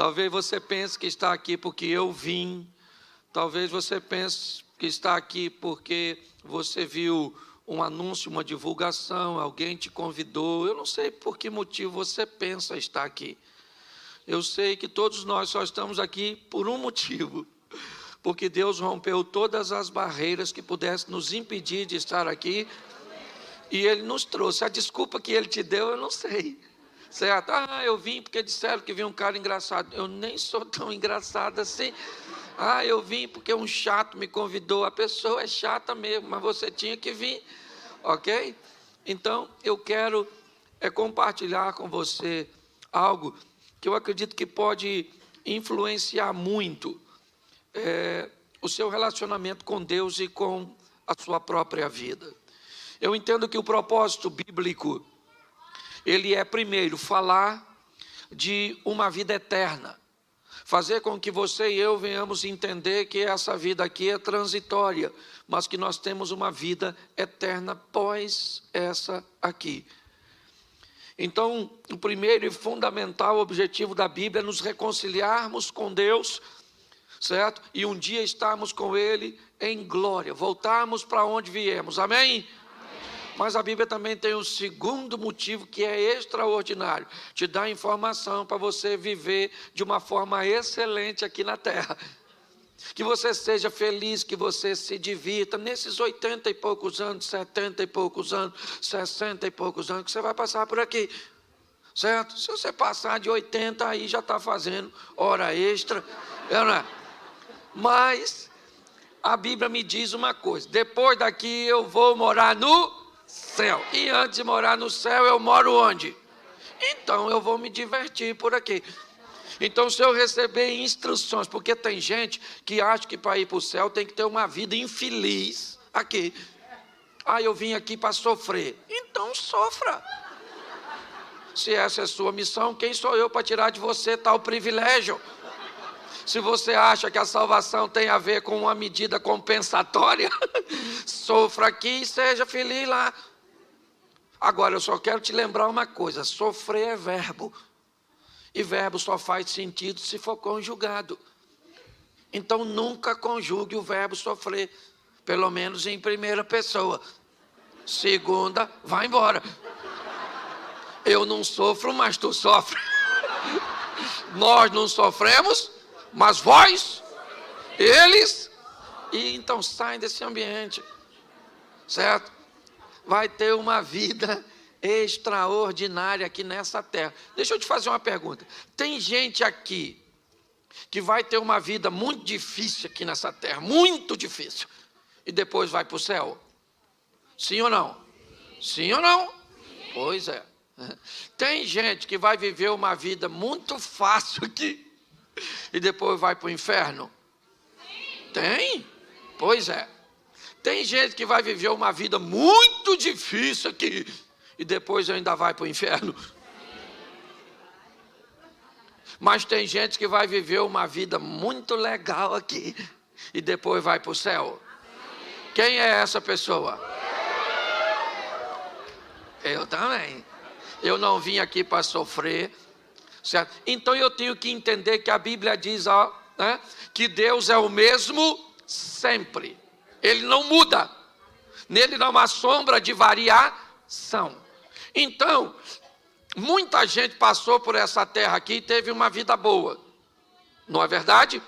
Talvez você pense que está aqui porque eu vim. Talvez você pense que está aqui porque você viu um anúncio, uma divulgação, alguém te convidou. Eu não sei por que motivo você pensa estar aqui. Eu sei que todos nós só estamos aqui por um motivo. Porque Deus rompeu todas as barreiras que pudessem nos impedir de estar aqui. E Ele nos trouxe. A desculpa que Ele te deu, eu não sei. Certo? Eu vim porque disseram que vi um cara engraçado. Eu nem sou tão engraçado assim. Eu vim porque um chato me convidou. A pessoa é chata mesmo, mas você tinha que vir. Ok? Então, eu quero compartilhar com você algo que eu acredito que pode influenciar muito o seu relacionamento com Deus e com a sua própria vida. Eu entendo que o propósito bíblico, ele é, primeiro, falar de uma vida eterna. Fazer com que você e eu venhamos entender que essa vida aqui é transitória, mas que nós temos uma vida eterna após essa aqui. Então, o primeiro e fundamental objetivo da Bíblia é nos reconciliarmos com Deus, certo? E um dia estarmos com Ele em glória, voltarmos para onde viemos, amém? Mas a Bíblia também tem um segundo motivo que é extraordinário, te dá informação para você viver de uma forma excelente aqui na terra. Que você seja feliz, que você se divirta nesses 80 e poucos anos, 70 e poucos anos, 60 e poucos anos que você vai passar por aqui. Certo? Se você passar de 80, aí já está fazendo hora extra. Não é? Mas a Bíblia me diz uma coisa: depois daqui eu vou morar no céu. E antes de morar no céu, eu moro onde? Então eu vou me divertir por aqui. Então, se eu receber instruções, porque tem gente que acha que para ir para o céu tem que ter uma vida infeliz aqui. Eu vim aqui para sofrer. Então sofra. Se essa é a sua missão, quem sou eu para tirar de você tal privilégio? Se você acha que a salvação tem a ver com uma medida compensatória, sofra aqui e seja feliz lá. Agora, eu só quero te lembrar uma coisa: sofrer é verbo. E verbo só faz sentido se for conjugado. Então, nunca conjugue o verbo sofrer, pelo menos em primeira pessoa. Segunda, vai embora. Eu não sofro, mas tu sofre. Nós não sofremos, mas vós, eles, e então saem desse ambiente, certo? Vai ter uma vida extraordinária aqui nessa terra. Deixa eu te fazer uma pergunta: tem gente aqui que vai ter uma vida muito difícil aqui nessa terra, muito difícil, e depois vai para o céu? Sim ou não? Sim ou não? Pois é. Tem gente que vai viver uma vida muito fácil aqui e depois vai para o inferno? Tem? Pois é. Tem gente que vai viver uma vida muito difícil aqui e depois ainda vai para o inferno. Mas tem gente que vai viver uma vida muito legal aqui e depois vai para o céu. Quem é essa pessoa? Eu também. Eu não vim aqui para sofrer, certo? Então eu tenho que entender que a Bíblia diz que Deus é o mesmo sempre. Ele não muda. Nele não há sombra de variação. Então, muita gente passou por essa terra aqui e teve uma vida boa. Não é verdade?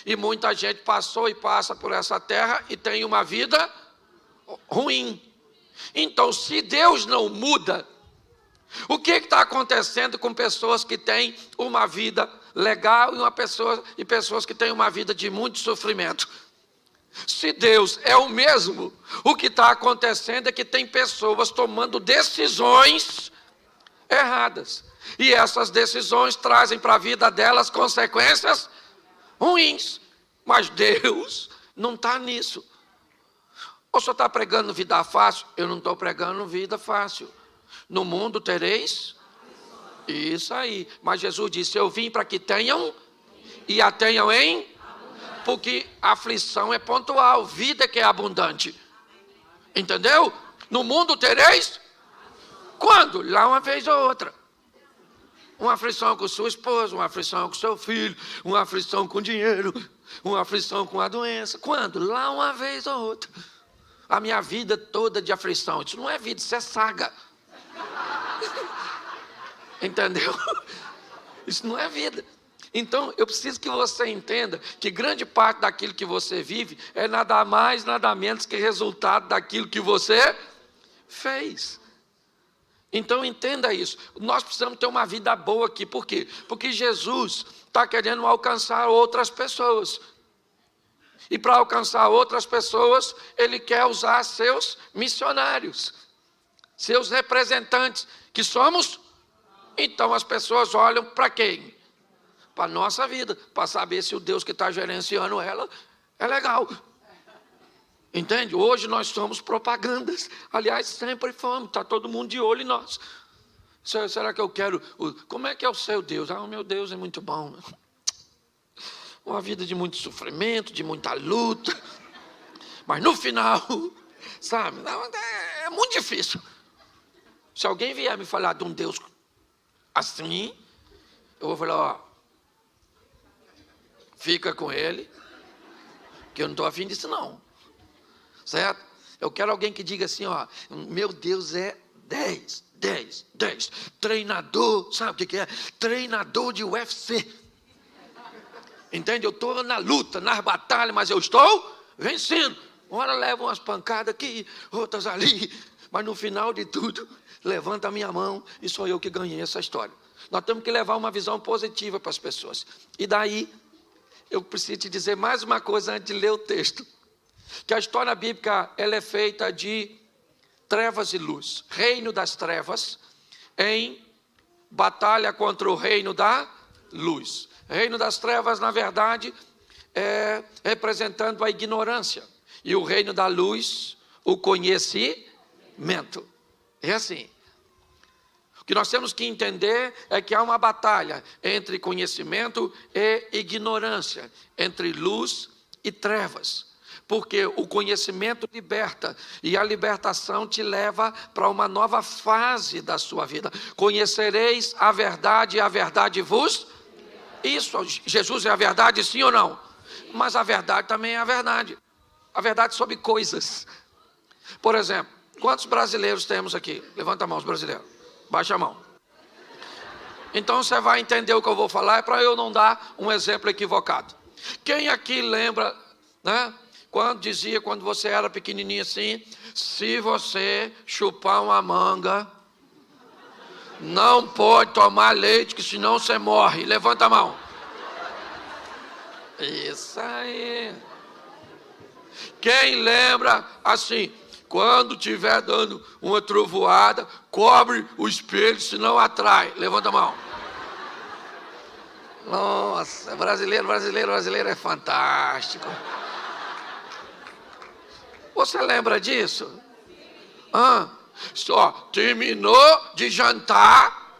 E muita gente passou e passa por essa terra e tem uma vida ruim. Então, se Deus não muda, o que está acontecendo com pessoas que têm uma vida legal e pessoas que têm uma vida de muito sofrimento? Se Deus é o mesmo, o que está acontecendo é que tem pessoas tomando decisões erradas. E essas decisões trazem para a vida delas consequências ruins. Mas Deus não está nisso. Ou só está pregando vida fácil? Eu não estou pregando vida fácil. No mundo tereis? Isso aí. Mas Jesus disse: eu vim para que tenham e a tenham em... Porque a aflição é pontual, vida que é abundante. Entendeu? No mundo tereis? Quando? Lá uma vez ou outra. Uma aflição com sua esposa, uma aflição com seu filho, uma aflição com dinheiro, uma aflição com a doença. Quando? Lá uma vez ou outra. A minha vida toda de aflição. Isso não é vida, isso é saga. Entendeu? Isso não é vida. Então, eu preciso que você entenda que grande parte daquilo que você vive é nada mais, nada menos que resultado daquilo que você fez. Então, entenda isso. Nós precisamos ter uma vida boa aqui. Por quê? Porque Jesus está querendo alcançar outras pessoas. E para alcançar outras pessoas, Ele quer usar seus missionários, seus representantes, que somos. Então, as pessoas olham para quem? Para a nossa vida, para saber se o Deus que está gerenciando ela é legal. Entende? Hoje nós somos propagandas. Aliás, sempre fomos. Está todo mundo de olho em nós. Será que eu quero... Como é que é o seu Deus? O meu Deus é muito bom. Uma vida de muito sofrimento, de muita luta. Mas no final, sabe? É muito difícil. Se alguém vier me falar de um Deus assim, eu vou falar, ó, fica com ele, que eu não estou afim disso não. Certo? Eu quero alguém que diga assim, ó, meu Deus é 10. Treinador, sabe o que é? Treinador de UFC. Entende? Eu estou na luta, nas batalhas, mas eu estou vencendo. Uma hora levo umas pancadas aqui, outras ali, mas no final de tudo, levanta a minha mão e sou eu que ganhei essa história. Nós temos que levar uma visão positiva para as pessoas. E daí, eu preciso te dizer mais uma coisa antes de ler o texto. Que a história bíblica ela é feita de trevas e luz. Reino das trevas em batalha contra o reino da luz. Reino das trevas, na verdade, é representando a ignorância. E o reino da luz, o conhecimento. É assim. O que nós temos que entender é que há uma batalha entre conhecimento e ignorância, entre luz e trevas. Porque o conhecimento liberta e a libertação te leva para uma nova fase da sua vida. Conhecereis a verdade e a verdade vos... Isso, Jesus é a verdade, sim ou não? Mas a verdade também é a verdade. A verdade sobre coisas. Por exemplo, quantos brasileiros temos aqui? Levanta a mão, os brasileiros. Baixa a mão. Então você vai entender o que eu vou falar, é para eu não dar um exemplo equivocado. Quem aqui lembra, né? Quando você era pequenininho assim, se você chupar uma manga, não pode tomar leite, que senão você morre. Levanta a mão. Isso aí. Quem lembra assim, quando estiver dando uma trovoada, cobre o espelho, senão atrai. Levanta a mão. Nossa, brasileiro é fantástico. Você lembra disso? Só terminou de jantar,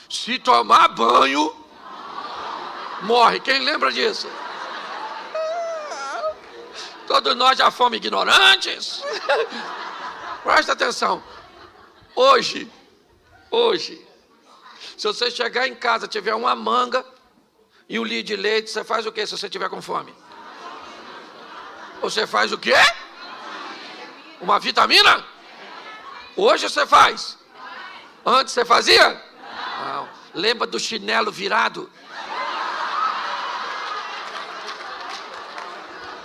se tomar banho, morre. Quem lembra disso? Todos nós já fomos ignorantes. Presta atenção. Hoje, se você chegar em casa, tiver uma manga e um litro de leite, você faz o quê se você tiver com fome? Você faz o quê? Uma vitamina? Hoje você faz. Antes você fazia? Não. Lembra do chinelo virado?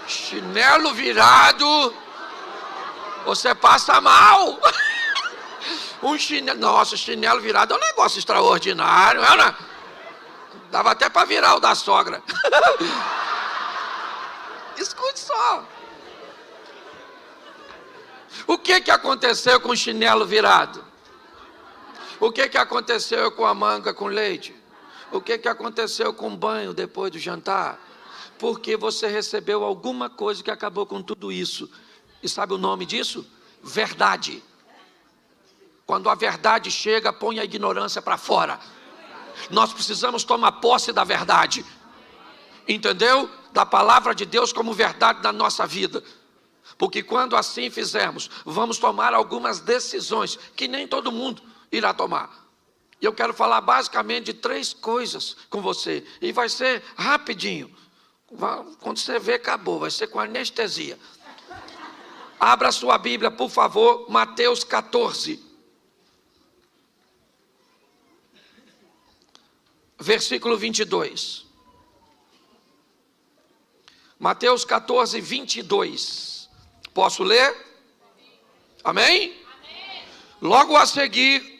Chinelo virado, você passa mal. Nossa, chinelo virado é um negócio extraordinário, não é? Dava até para virar o da sogra. Escute só. O que aconteceu com o chinelo virado? O que aconteceu com a manga com leite? O que aconteceu com o banho depois do jantar? Porque você recebeu alguma coisa que acabou com tudo isso. E sabe o nome disso? Verdade. Quando a verdade chega, põe a ignorância para fora. Nós precisamos tomar posse da verdade. Entendeu? Da palavra de Deus como verdade na nossa vida. Porque quando assim fizermos, vamos tomar algumas decisões que nem todo mundo irá tomar. E eu quero falar basicamente de 3 coisas com você. E vai ser rapidinho. Quando você ver, acabou. Vai ser com anestesia. Abra sua Bíblia, por favor, Mateus 14. Versículo 22. Mateus 14, 22. Posso ler? Amém? Amém? Logo a seguir,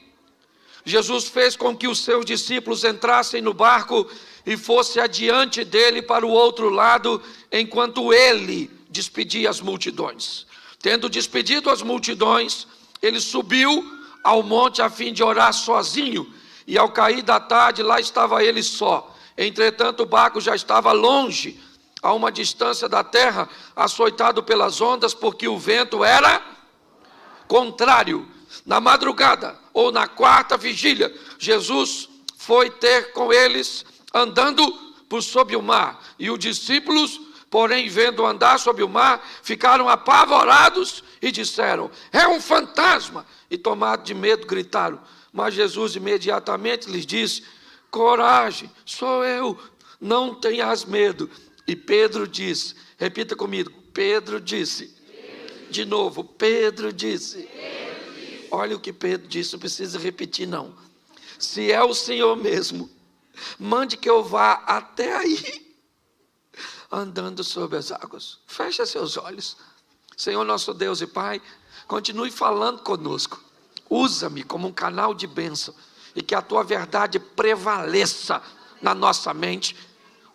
Jesus fez com que os seus discípulos entrassem no barco e fosse adiante dele para o outro lado, enquanto ele despedia as multidões. Tendo despedido as multidões, ele subiu ao monte a fim de orar sozinho, e ao cair da tarde, lá estava ele só. Entretanto, o barco já estava longe, a uma distância da terra, açoitado pelas ondas, porque o vento era contrário. Na madrugada, ou na 4ª vigília, Jesus foi ter com eles, andando por sob o mar. E os discípulos, porém, vendo andar sobre o mar, ficaram apavorados e disseram: é um fantasma! E tomados de medo, gritaram. Mas Jesus imediatamente lhes disse: coragem, sou eu, não tenhas medo. E Pedro disse, repita comigo, Pedro disse. De novo, Pedro disse. Olha o que Pedro disse, não precisa repetir não. Se é o Senhor mesmo, mande que eu vá até aí, andando sobre as águas. Feche seus olhos. Senhor nosso Deus e Pai, continue falando conosco. Usa-me como um canal de bênção, e que a tua verdade prevaleça na nossa mente,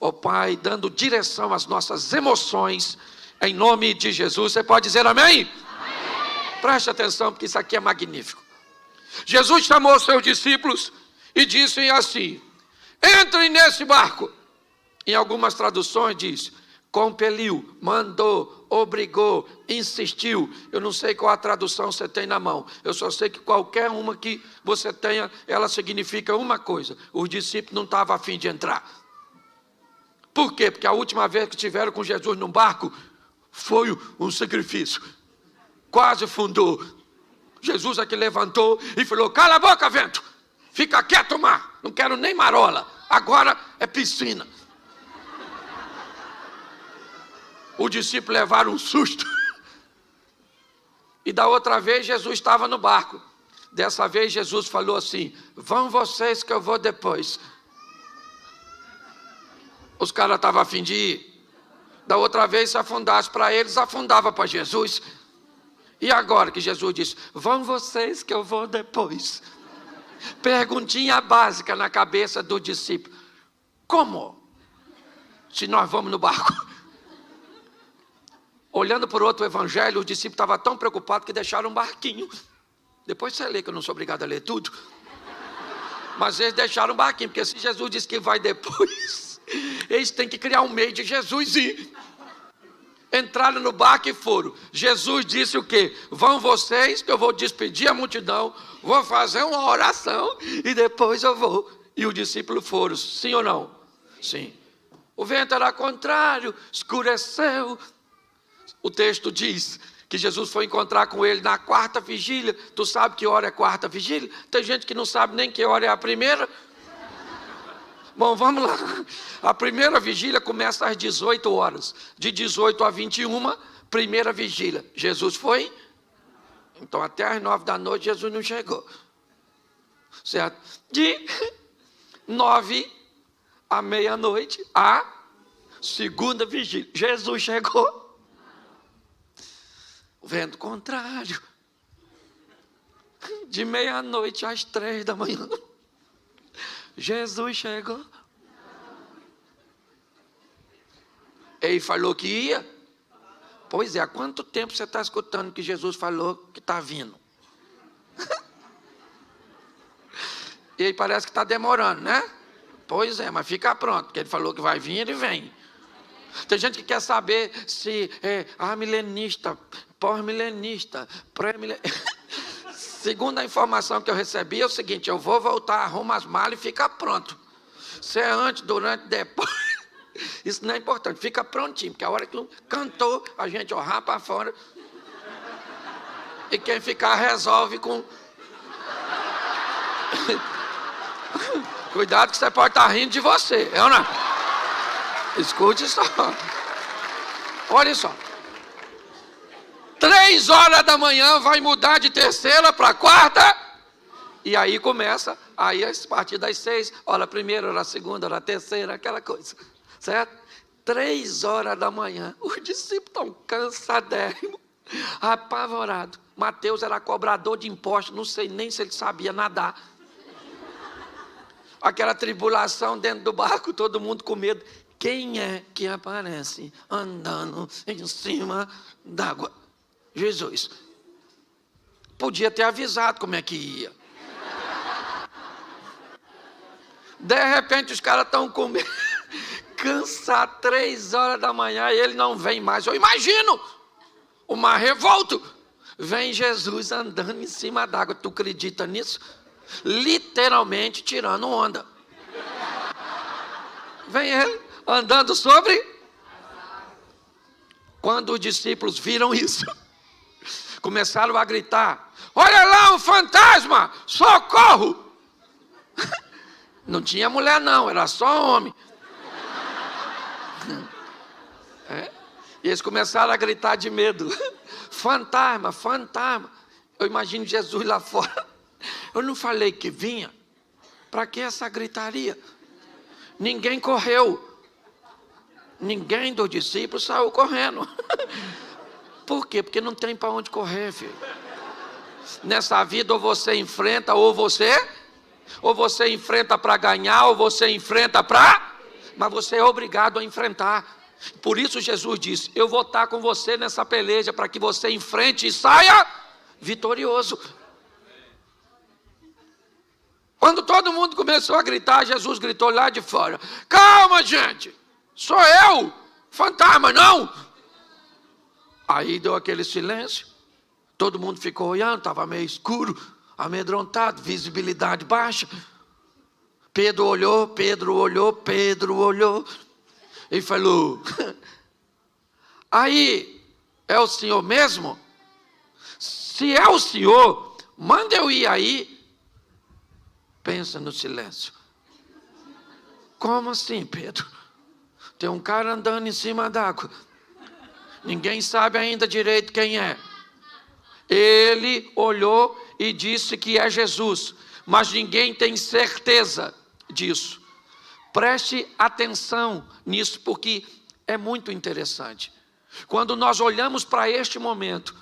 ó Pai, dando direção às nossas emoções, em nome de Jesus. Você pode dizer amém? Preste atenção, porque isso aqui é magnífico. Jesus chamou os seus discípulos e disse assim: entrem nesse barco. Em algumas traduções diz, compeliu, mandou, obrigou, insistiu. Eu não sei qual a tradução você tem na mão. Eu só sei que qualquer uma que você tenha, ela significa uma coisa: os discípulos não estavam a fim de entrar. Por quê? Porque a última vez que estiveram com Jesus num barco, foi um sacrifício. Quase fundou. Jesus é que levantou e falou: cala a boca, vento, fica quieto, mar, não quero nem marola, agora é piscina. Os discípulos levaram um susto. E da outra vez Jesus estava no barco. Dessa vez Jesus falou assim: vão vocês que eu vou depois. Os caras estavam a fim de ir. Da outra vez, se afundasse para eles, afundava para Jesus. E agora que Jesus disse: vão vocês que eu vou depois. Perguntinha básica na cabeça do discípulo: como? Se nós vamos no barco? Olhando por outro evangelho, os discípulos estavam tão preocupados que deixaram um barquinho. Depois você lê, que eu não sou obrigado a ler tudo. Mas eles deixaram um barquinho, porque se Jesus disse que vai depois, eles têm que criar um meio de Jesus ir. Entraram no barco e foram. Jesus disse o quê? Vão vocês, que eu vou despedir a multidão, vou fazer uma oração e depois eu vou. E os discípulos foram, sim ou não? Sim. O vento era contrário, escureceu. O texto diz que Jesus foi encontrar com ele na 4ª vigília. Tu sabe que hora é 4ª vigília? Tem gente que não sabe nem que hora é a primeira. Bom, vamos lá. A primeira vigília começa às 18 horas. De 18 a 21, primeira vigília. Jesus foi? Então até às 9 da noite Jesus não chegou. Certo? De 9 à meia-noite, a segunda vigília. Jesus chegou. O vento contrário. De meia-noite às 3 da manhã. Jesus chegou. Ele falou que ia. Pois é, há quanto tempo você está escutando que Jesus falou que está vindo? E aí parece que está demorando, né? Pois é, mas fica pronto, porque ele falou que vai vir, ele vem. Tem gente que quer saber se é milenista, pós-milenista, pré-milenista. Segundo a informação que eu recebi, é o seguinte: eu vou voltar, arrumo as malas e fica pronto. Se é antes, durante, depois, isso não é importante, fica prontinho, porque a hora que cantou, a gente rapa fora. E quem ficar resolve com Cuidado que você pode estar rindo de você, eu não. Escute só. Olha só. 3 horas da manhã vai mudar de terceira para quarta. E aí começa, aí a partir das 6, hora a primeira, hora a segunda, hora a terceira, aquela coisa. Certo? 3 horas da manhã. Os discípulos estão cansadérrimos, apavorados. Mateus era cobrador de impostos, não sei nem se ele sabia nadar. Aquela tribulação dentro do barco, todo mundo com medo. Quem é que aparece andando em cima d'água? Jesus. Podia ter avisado como é que ia. De repente os caras estão com medo. Cansar 3 horas da manhã e ele não vem mais. Eu imagino uma revolta. Vem Jesus andando em cima d'água. Tu acredita nisso? Literalmente tirando onda. Vem ele andando sobre. Quando os discípulos viram isso, começaram a gritar: olha lá um fantasma, socorro! Não tinha mulher não, era só homem. E eles começaram a gritar de medo: fantasma, fantasma. Eu imagino Jesus lá fora. Eu não falei que vinha? Para que essa gritaria? Ninguém correu. Ninguém dos discípulos saiu correndo. Por quê? Porque não tem para onde correr, filho. Nessa vida ou você enfrenta ou você enfrenta para ganhar, ou você enfrenta para... Mas você é obrigado a enfrentar. Por isso Jesus disse: eu vou estar com você nessa peleja, para que você enfrente e saia vitorioso. Quando todo mundo começou a gritar, Jesus gritou lá de fora: calma, gente, sou eu, fantasma não. Aí deu aquele silêncio, todo mundo ficou olhando, estava meio escuro, amedrontado, visibilidade baixa. Pedro olhou e falou: aí, é o senhor mesmo? Se é o senhor, manda eu ir aí. Pensa no silêncio. Como assim, Pedro? Tem um cara andando em cima d'água. Ninguém sabe ainda direito quem é. Ele olhou e disse que é Jesus, mas ninguém tem certeza disso. Preste atenção nisso, porque é muito interessante. Quando nós olhamos para este momento,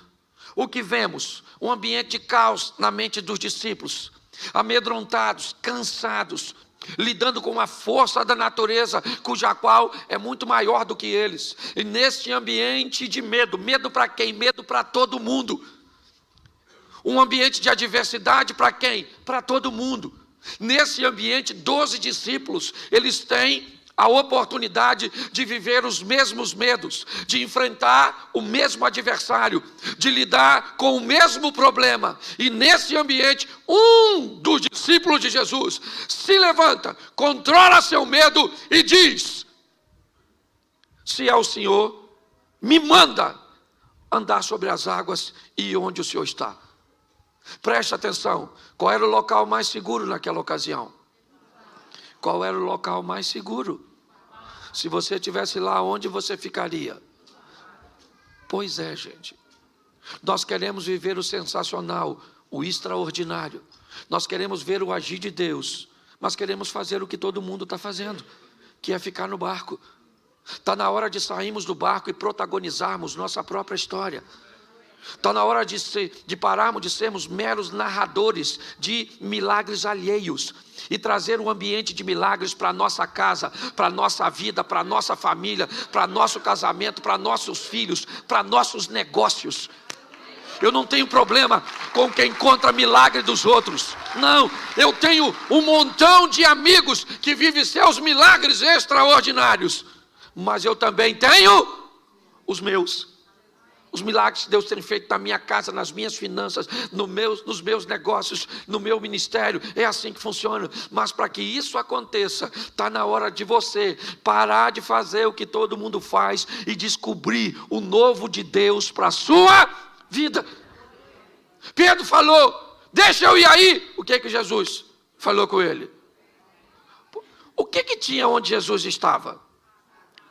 o que vemos? Um ambiente de caos na mente dos discípulos, amedrontados, cansados, lidando com uma força da natureza, cuja qual é muito maior do que eles. E nesse ambiente de medo, medo para quem? Medo para todo mundo. Um ambiente de adversidade para quem? Para todo mundo. Nesse ambiente, 12 discípulos, eles têm a oportunidade de viver os mesmos medos, de enfrentar o mesmo adversário, de lidar com o mesmo problema. E nesse ambiente, um dos discípulos de Jesus se levanta, controla seu medo e diz: se é o Senhor, me manda andar sobre as águas e onde o Senhor está. Preste atenção, qual era o local mais seguro naquela ocasião? Qual era o local mais seguro? Se você estivesse lá, onde você ficaria? Pois é, gente. Nós queremos viver o sensacional, o extraordinário. Nós queremos ver o agir de Deus, mas queremos fazer o que todo mundo está fazendo, que é ficar no barco. Está na hora de sairmos do barco e protagonizarmos nossa própria história. Está na hora de pararmos de sermos meros narradores de milagres alheios e trazer um ambiente de milagres para a nossa casa, para a nossa vida, para a nossa família, para nosso casamento, para nossos filhos, para nossos negócios. Eu não tenho problema com quem encontra milagre dos outros. Não, eu tenho um montão de amigos que vivem seus milagres extraordinários. Mas eu também tenho os meus. Os milagres que Deus tem feito na minha casa, nas minhas finanças, nos meus negócios, no meu ministério. É assim que funciona. Mas para que isso aconteça, está na hora de você parar de fazer o que todo mundo faz e descobrir o novo de Deus para a sua vida. Pedro falou: deixa eu ir aí. O que Jesus falou com ele? O que tinha onde Jesus estava?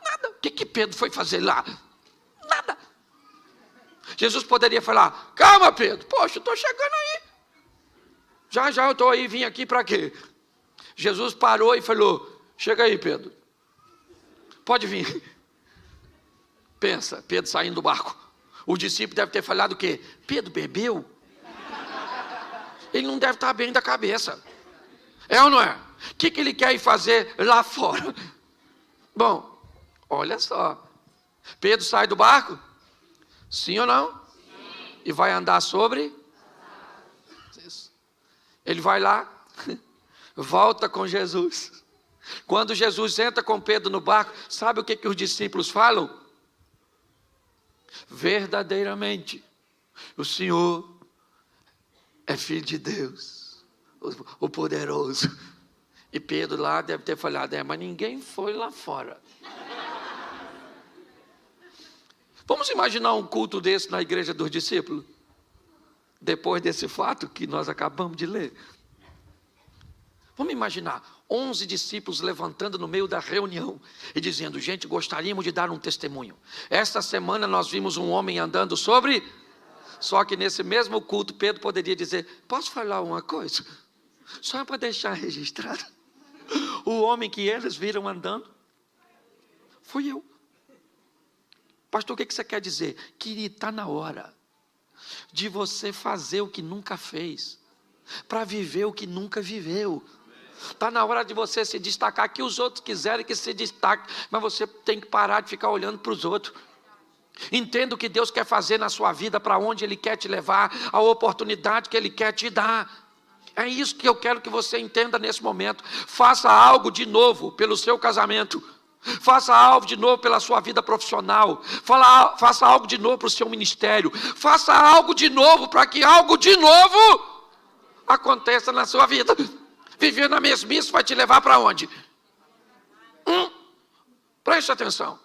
Nada. O que Pedro foi fazer lá? Nada. Jesus poderia falar: calma, Pedro, poxa, eu estou chegando aí. Já eu estou aí, vim aqui para quê? Jesus parou e falou: chega aí, Pedro. Pode vir. Pensa, Pedro saindo do barco. O discípulo deve ter falado o quê? Pedro bebeu? Ele não deve estar bem da cabeça. É ou não é? O que ele quer ir fazer lá fora? Bom, olha só. Pedro sai do barco? Sim ou não? Sim. E vai andar sobre? Isso. Ele vai lá, volta com Jesus. Quando Jesus entra com Pedro no barco, sabe o que os discípulos falam? Verdadeiramente, o Senhor é Filho de Deus, o poderoso. E Pedro lá deve ter falado: mas ninguém foi lá fora. Vamos imaginar um culto desse na igreja dos discípulos? Depois desse fato que nós acabamos de ler. Vamos imaginar 11 discípulos levantando no meio da reunião e dizendo: gente, gostaríamos de dar um testemunho. Esta semana nós vimos um homem andando sobre... Só que nesse mesmo culto Pedro poderia dizer: posso falar uma coisa? Só para deixar registrado. O homem que eles viram andando fui eu. Pastor, o que você quer dizer? Que está na hora de você fazer o que nunca fez, para viver o que nunca viveu. Está na hora de você se destacar, que os outros quiserem que se destaque, mas você tem que parar de ficar olhando para os outros. Entenda o que Deus quer fazer na sua vida, para onde Ele quer te levar, a oportunidade que Ele quer te dar. É isso que eu quero que você entenda nesse momento. Faça algo de novo pelo seu casamento. Faça algo de novo pela sua vida profissional. Faça algo de novo para o seu ministério. Faça algo de novo para que algo de novo aconteça na sua vida. Viver na mesmice vai te levar para onde? Preste atenção.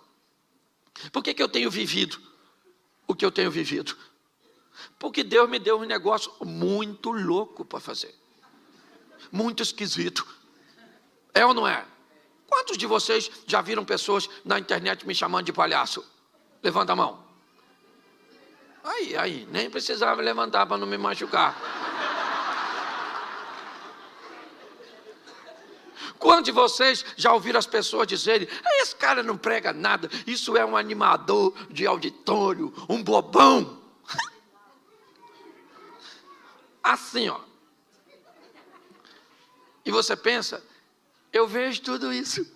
Por que eu tenho vivido o que eu tenho vivido? Porque Deus me deu um negócio muito louco para fazer. Muito esquisito. É ou não é? Quantos de vocês já viram pessoas na internet me chamando de palhaço? Levanta a mão. Aí, nem precisava levantar para não me machucar. Quantos de vocês já ouviram as pessoas dizerem: esse cara não prega nada, isso é um animador de auditório, um bobão? Assim, ó. E você pensa: eu vejo tudo isso.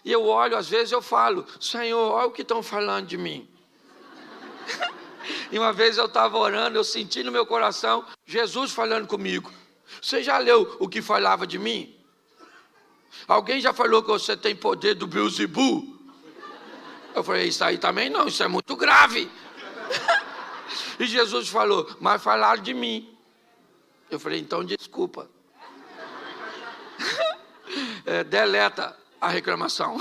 E eu olho, às vezes eu falo: Senhor, olha o que estão falando de mim. E uma vez eu estava orando, eu senti no meu coração Jesus falando comigo: você já leu o que falava de mim? Alguém já falou que você tem poder do Beelzebub? Eu falei: isso aí também não, isso é muito grave. E Jesus falou: mas falaram de mim. Eu falei: então desculpa. Deleta a reclamação.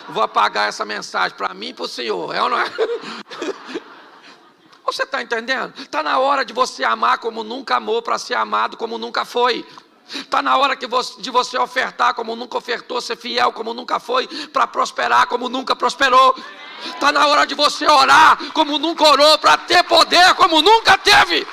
Vou apagar essa mensagem para mim e para o Senhor. É ou não é? Você está entendendo? Está na hora de você amar como nunca amou, para ser amado como nunca foi. Está na hora de você ofertar como nunca ofertou, ser fiel como nunca foi, para prosperar como nunca prosperou. Está na hora de você orar como nunca orou, para ter poder como nunca teve.